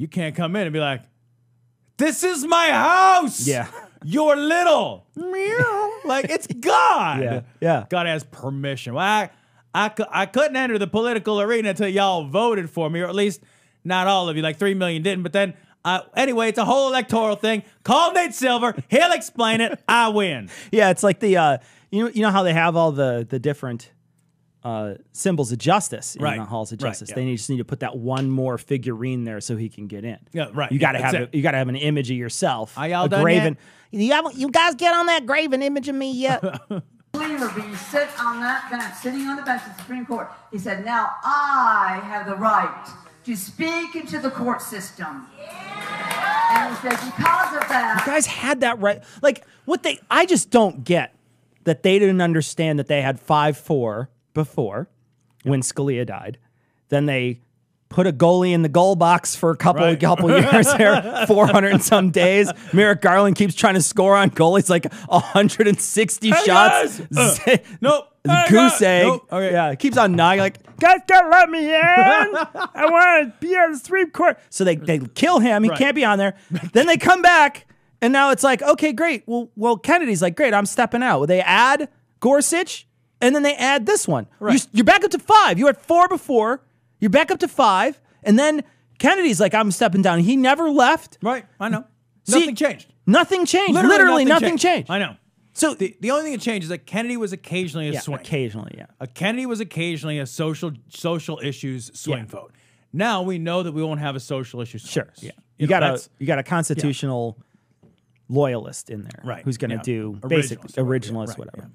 you can't come in and be like, this is my house. Yeah. You're little. Meow. Like, it's God. Yeah. Yeah. God has permission. Well, I couldn't enter the political arena until y'all voted for me, or at least not all of you, like 3 million didn't. But then, anyway, it's a whole electoral thing. Call Nate Silver. He'll explain it. I win. Yeah, it's like the, you know how they have all the different symbols of justice in the halls of justice. Yeah. They just need to put that one more figurine there so he can get in. Yeah, right. You got to have an image of yourself. Are y'all a done graven. yet? You guys get on that graven image of me yet? Be sit on that bench, sitting on the bench at the Supreme Court. He said, now I have the right to speak into the court system. Yeah. And he said, because of that. You guys had that right. Like, I just don't get that they didn't understand that they had 5-4 before when Scalia died. Then they put a goalie in the goal box for a couple years there, 400 and some days. Merrick Garland keeps trying to score on goalies, like 160 shots. Nope. Goose egg. Nope. Okay. Yeah, keeps on knocking like, guys gotta let me in. I want to be on the Supreme Court. So they kill him. He can't be on there. Then they come back, and now it's like, okay, great. Well, Kennedy's like, great, I'm stepping out. Well, they add Gorsuch, and then they add this one. Right. You're back up to 5. You had 4 before. You're back up to 5, and then Kennedy's like, I'm stepping down. He never left. Right, I know. See, Nothing changed. Nothing changed. Literally nothing changed. I know. So the only thing that changed is that Kennedy was occasionally a swing. Occasionally, yeah. Kennedy was occasionally a social issues swing vote. Now we know that we won't have a social issues swing. Sure. Yeah. You got a constitutional loyalist in there, right? Who's going to do basically originalist, whatever.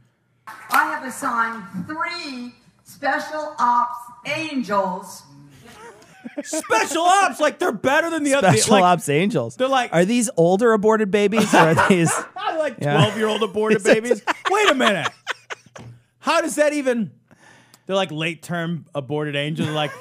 I have assigned 3 special ops angels. Special ops, like they're better than the other. Special ops angels. They're like, are these older aborted babies, or are these like 12-year-old aborted babies? Wait a minute. How does that even? They're like late-term aborted angels, like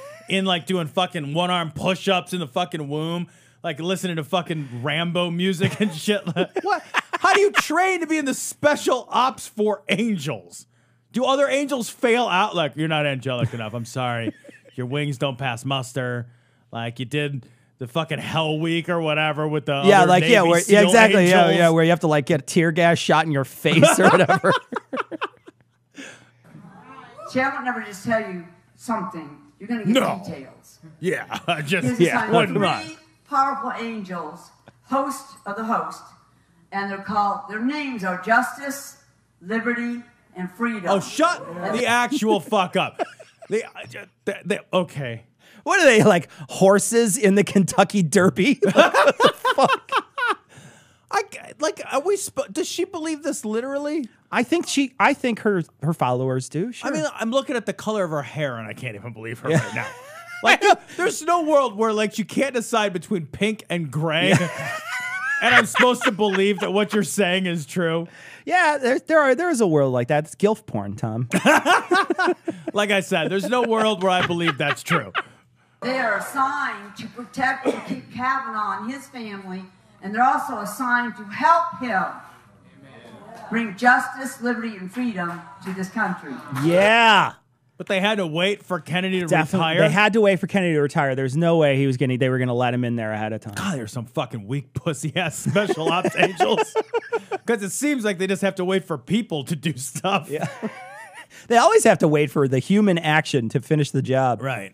doing fucking one-arm push-ups in the fucking womb, like listening to fucking Rambo music and shit. What? How do you train to be in the special ops for angels? Do other angels fail out? Like, you're not angelic enough. I'm sorry. Your wings don't pass muster. Like you did the fucking Hell Week or whatever with the Navy SEAL exactly. angels. Yeah, where you have to like get a tear gas shot in your face or whatever. See, I would never just tell you something. You're going to get details. Yeah, Three powerful angels, host of the host, and their names are Justice, Liberty, and Freedom. Oh, shut the actual fuck up. Okay. What are they, like horses in the Kentucky Derby? What the fuck? Are we? Does she believe this literally? I think her followers do. Sure. I mean, I'm looking at the color of her hair, and I can't even believe her right now. Like, there's no world where like you can't decide between pink and gray, and I'm supposed to believe that what you're saying is true. Yeah, there is a world like that. It's gilf porn, Tom. Like I said, there's no world where I believe that's true. They are assigned to protect and keep Kavanaugh and his family, and they're also assigned to help him bring justice, liberty, and freedom to this country. Yeah. But they had to wait for Kennedy to retire? They had to wait for Kennedy to retire. There's no way they were going to let him in there ahead of time. God, there's some fucking weak pussy-ass special ops angels. Because it seems like they just have to wait for people to do stuff. Yeah. They always have to wait for the human action to finish the job. Right.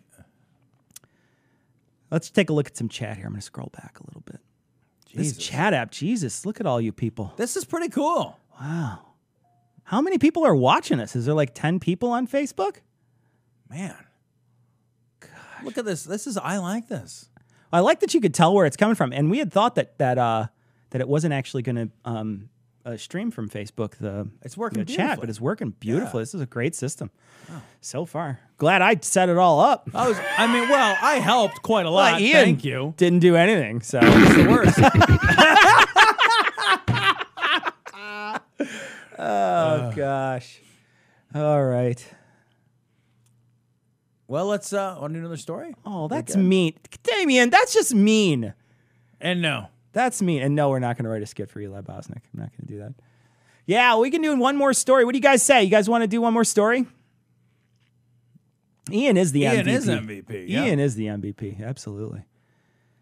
Let's take a look at some chat here. I'm going to scroll back a little bit. Jesus. This chat app, Jesus, look at all you people. This is pretty cool. Wow. How many people are watching us? Is there like 10 people on Facebook? Man. Gosh. Look at this. I like this. I like that you could tell where it's coming from. And we had thought that it wasn't actually going to stream from Facebook, it's working the chat, but it's working beautifully. Yeah. This is a great system so far. Glad I set it all up. I helped quite a lot. Ian Thank you. Didn't do anything, so it's the worst. Oh, gosh. All right. Well, let's want to do another story? Oh, that's mean. Damien, that's just mean. And no. That's mean. And no, we're not going to write a skit for Eli Bosnick. I'm not going to do that. Yeah, we can do one more story. What do you guys say? You guys want to do one more story? Ian is the MVP. Ian is MVP. Yeah. Ian is the MVP. Absolutely.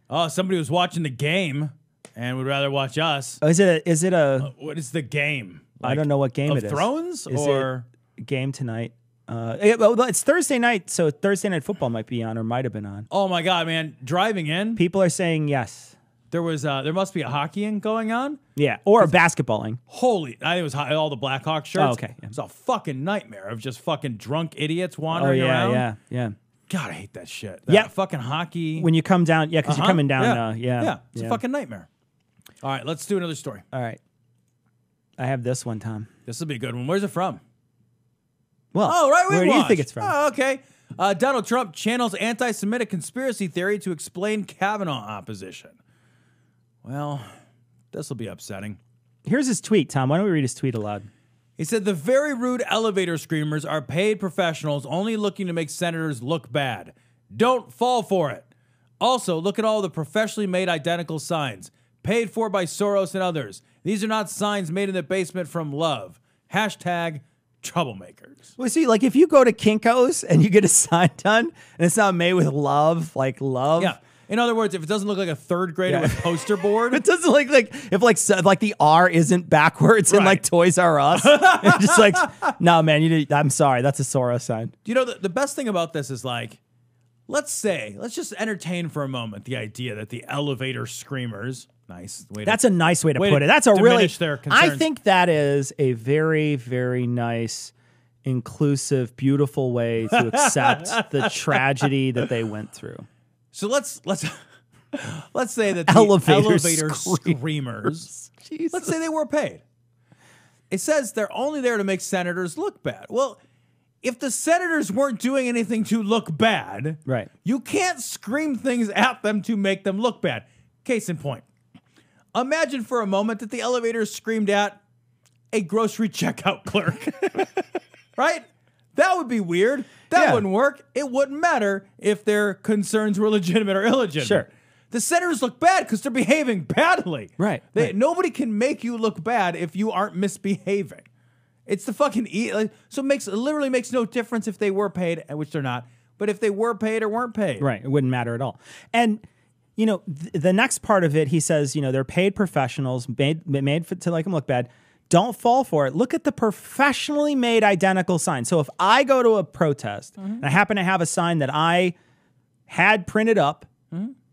Oh, somebody was watching the game and would rather watch us. Oh, is it a? What is the game? I don't know what game it is. Thrones Is or it game tonight? Well, it's Thursday night, so Thursday Night Football might be on or might have been on. Oh my God, man! Driving in, People are saying yes. there must be a hockeying going on. Yeah, or basketballing. Holy, I think it was all the Blackhawk shirts. Oh, okay, yeah. It was a fucking nightmare of just fucking drunk idiots Oh wandering around. yeah. God, I hate that shit. Yeah. Fucking hockey. When you come down, because you're coming down. Yeah. It's a fucking nightmare. All right, let's do another story. All right, I have this one, Tom. This will be a good one. Where's it from? Well, Right Wing where do you Watch. think it's from? Oh, okay. Donald Trump channels anti-Semitic conspiracy theory to explain Kavanaugh opposition. Well, this will be upsetting. Here's his tweet, Tom. Why don't we read his tweet aloud? He said, the very rude elevator screamers are paid professionals only looking to make senators look bad. Don't fall for it. Also, look at all the professionally made identical signs, paid for by Soros and others. These are not signs made in the basement from love. Hashtag troublemakers. Well, see, like if you go to Kinko's and you get a sign done and it's not made with love, like love. Yeah. In other words, if it doesn't look like a third grader with poster board. It doesn't look like if like the R isn't backwards in like Toys R Us. It's just like, no, man, I'm sorry. That's a Soros sign. You know, the best thing about this is like, let's just entertain for a moment the idea that the elevator screamers, That's a nice way to put it. That's a really, I think that is a very, very nice, inclusive, beautiful way to accept the tragedy that they went through. So let's say that the elevator screamers, let's say they were paid. It says they're only there to make senators look bad. Well, if the senators weren't doing anything to look bad, right, you can't scream things at them to make them look bad. Case in point, imagine for a moment that the elevator screamed at a grocery checkout clerk, right? That would be weird. That wouldn't work. It wouldn't matter if their concerns were legitimate or illegitimate. Sure. The senators look bad because they're behaving badly. Right. Nobody can make you look bad if you aren't misbehaving. It's the fucking so it literally makes no difference if they were paid, which they're not. But if they were paid or weren't paid, right, it wouldn't matter at all. And you know, the next part of it, he says, you know, they're paid professionals, made to make them look bad. Don't fall for it. Look at the professionally made identical sign. So if I go to a protest and I happen to have a sign that I had printed up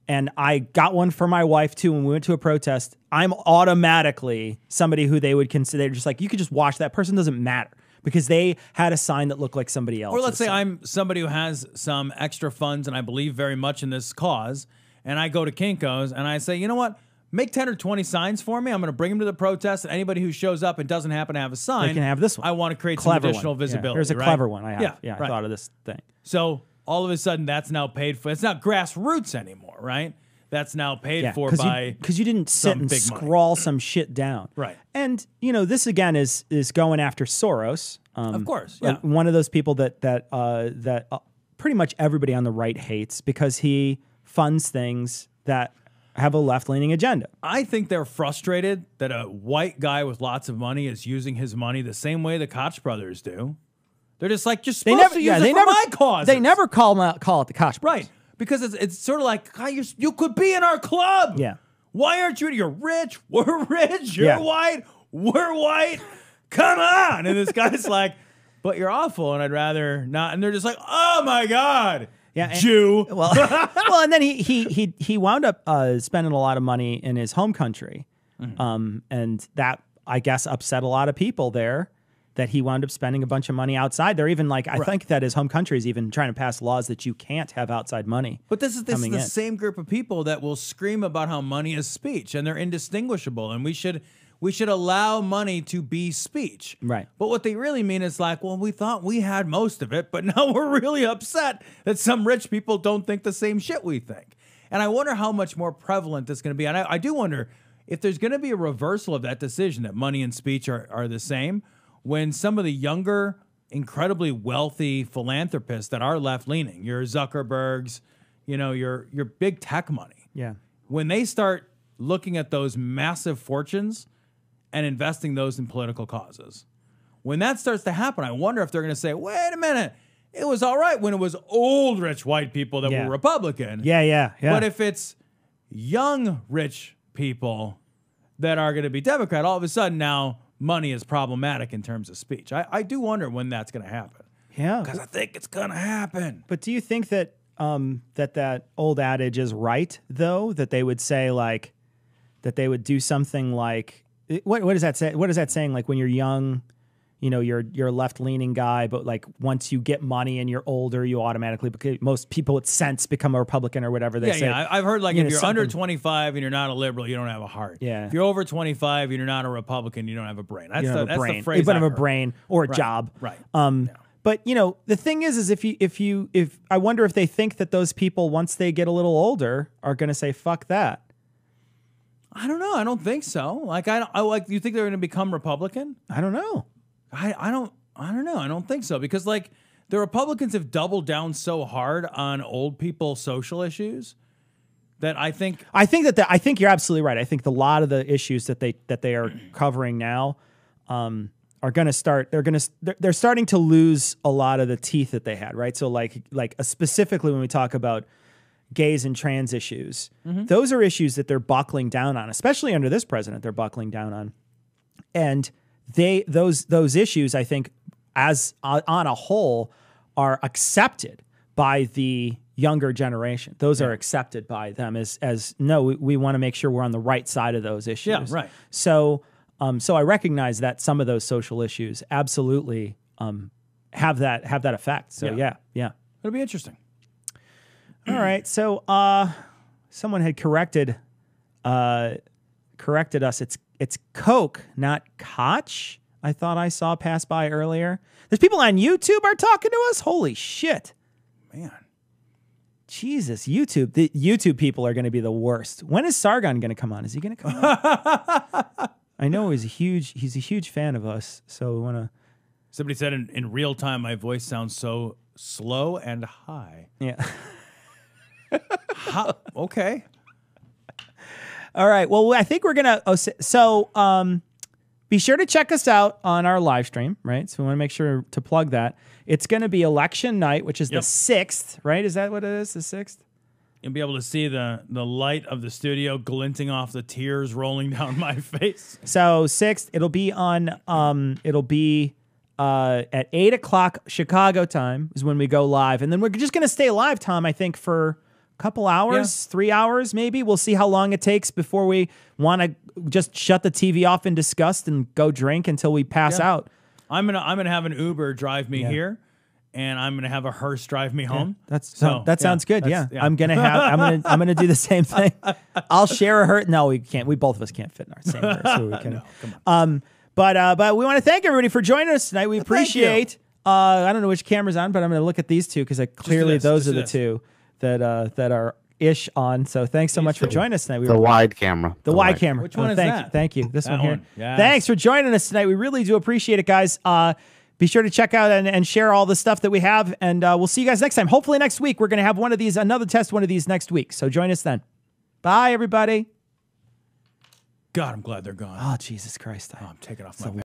and I got one for my wife too when we went to a protest, I'm automatically somebody who they would consider just like, you could just watch that person, doesn't matter because they had a sign that looked like somebody else. Or let's say I'm somebody who has some extra funds and I believe very much in this cause, and I go to Kinko's and I say, you know what? Make 10 or 20 signs for me. I'm going to bring them to the protest, and anybody who shows up and doesn't happen to have a sign, they can have this one. I want to create some additional visibility. Here's a clever one I have. Yeah, I thought of this thing. So all of a sudden, that's now paid for. It's not grassroots anymore, right? That's now paid for by because you didn't sit and scrawl some shit down, right? And you know, this again is going after Soros, of course, yeah. One of those people that pretty much everybody on the right hates because he funds things that have a left-leaning agenda. I think they're frustrated that a white guy with lots of money is using his money the same way the Koch brothers do. They're just like, you're supposed to use it for my cause. They never call it the Koch brothers. Right. Because it's sort of like, you could be in our club. Yeah. Why aren't you? You're rich. We're rich. You're white. We're white. Come on. And this guy's like, but you're awful and I'd rather not. And they're just like, oh my God. Yeah, Jew. Well, and then he wound up spending a lot of money in his home country, and that I guess upset a lot of people there. That he wound up spending a bunch of money outside. They're even like, I think that his home country is even trying to pass laws that you can't have outside money. But this is the same group of people that will scream about how money is speech, and they're indistinguishable, and we should allow money to be speech. Right. But what they really mean is like, well, we thought we had most of it, but now we're really upset that some rich people don't think the same shit we think. And I wonder how much more prevalent this is going to be. And I do wonder if there's going to be a reversal of that decision that money and speech are the same when some of the younger, incredibly wealthy philanthropists that are left-leaning, your Zuckerbergs, you know, your big tech money. Yeah. When they start looking at those massive fortunes and investing those in political causes. When that starts to happen, I wonder if they're going to say, wait a minute, it was all right when it was old rich white people that were Republican. Yeah. But if it's young rich people that are going to be Democrat, all of a sudden now money is problematic in terms of speech. I do wonder when that's going to happen. Yeah. Because I think it's going to happen. But do you think that that old adage is right, though? That they would say, like, that they would do something like, what does that say? What is that saying? Like, when you're young, you know, you're a left-leaning guy, but like once you get money and you're older, you automatically, because most people with sense become a Republican or whatever they say. Yeah, I've heard, like, if you're under 25 and you're not a liberal, you don't have a heart. Yeah. If you're over 25 and you're not a Republican, you don't have a brain. That's You don't have a brain. the phrase You don't I've have a heard. brain or a job. Right. But you know, the thing is if I wonder if they think that those people, once they get a little older, are going to say fuck that. I don't know. I don't think so. Like, you think they're going to become Republican? I don't know. I don't know. I don't think so, because, like, the Republicans have doubled down so hard on old people social issues that I think you're absolutely right. I think a lot of the issues that they are covering now are going to start. They're starting to lose a lot of the teeth that they had, right? So like specifically when we talk about gays and trans issues, those are issues that they're buckling down on, especially under this president. They're buckling down on, and those issues, I think, as on a whole, are accepted by the younger generation. Those are accepted by them as no, we want to make sure we're on the right side of those issues. Yeah, right. So I recognize that some of those social issues absolutely have that effect. So yeah. it'll be interesting. All right. So someone had corrected us. It's Coke, not Koch. I thought I saw pass by earlier. There's people on YouTube are talking to us. Holy shit, Man. Jesus! YouTube. The YouTube people are going to be the worst. When is Sargon going to come on? Is he going to come on? I know he's a huge fan of us. So we want to. Somebody said in real time, my voice sounds so slow and high. Yeah. Okay. All right. Well, I think we're going to... be sure to check us out on our live stream, right? So we want to make sure to plug that. It's going to be election night, which is the 6th, right? Is that what it is, the 6th? You'll be able to see the light of the studio glinting off the tears rolling down my face. So 6th, it'll be on... at 8 o'clock Chicago time is when we go live. And then we're just going to stay live, Tom, I think, for a couple hours, 3 hours maybe. We'll see how long it takes before we want to just shut the TV off in disgust and go drink until we pass out. I'm gonna have an Uber drive me here, and I'm gonna have a hearse drive me home. That sounds good. Yeah. I'm gonna do the same thing. I'll share a hearse. No, we can't. We both of us can't fit in our same hearse. So we can. No, come on. But we want to thank everybody for joining us tonight. We appreciate. I don't know which camera's on, but I'm going to look at these two because clearly those are the two that are ish on. So thanks so much for joining us tonight. The wide camera. The wide camera. Which one is thank that? You. Thank you. This That one here. one. Yes. Thanks for joining us tonight. We really do appreciate it, guys. Be sure to check out and share all the stuff that we have, and we'll see you guys next time. Hopefully next week we're going to have another test one of these next week. So join us then. Bye, everybody. God, I'm glad they're gone. Oh, Jesus Christ. I'm taking off my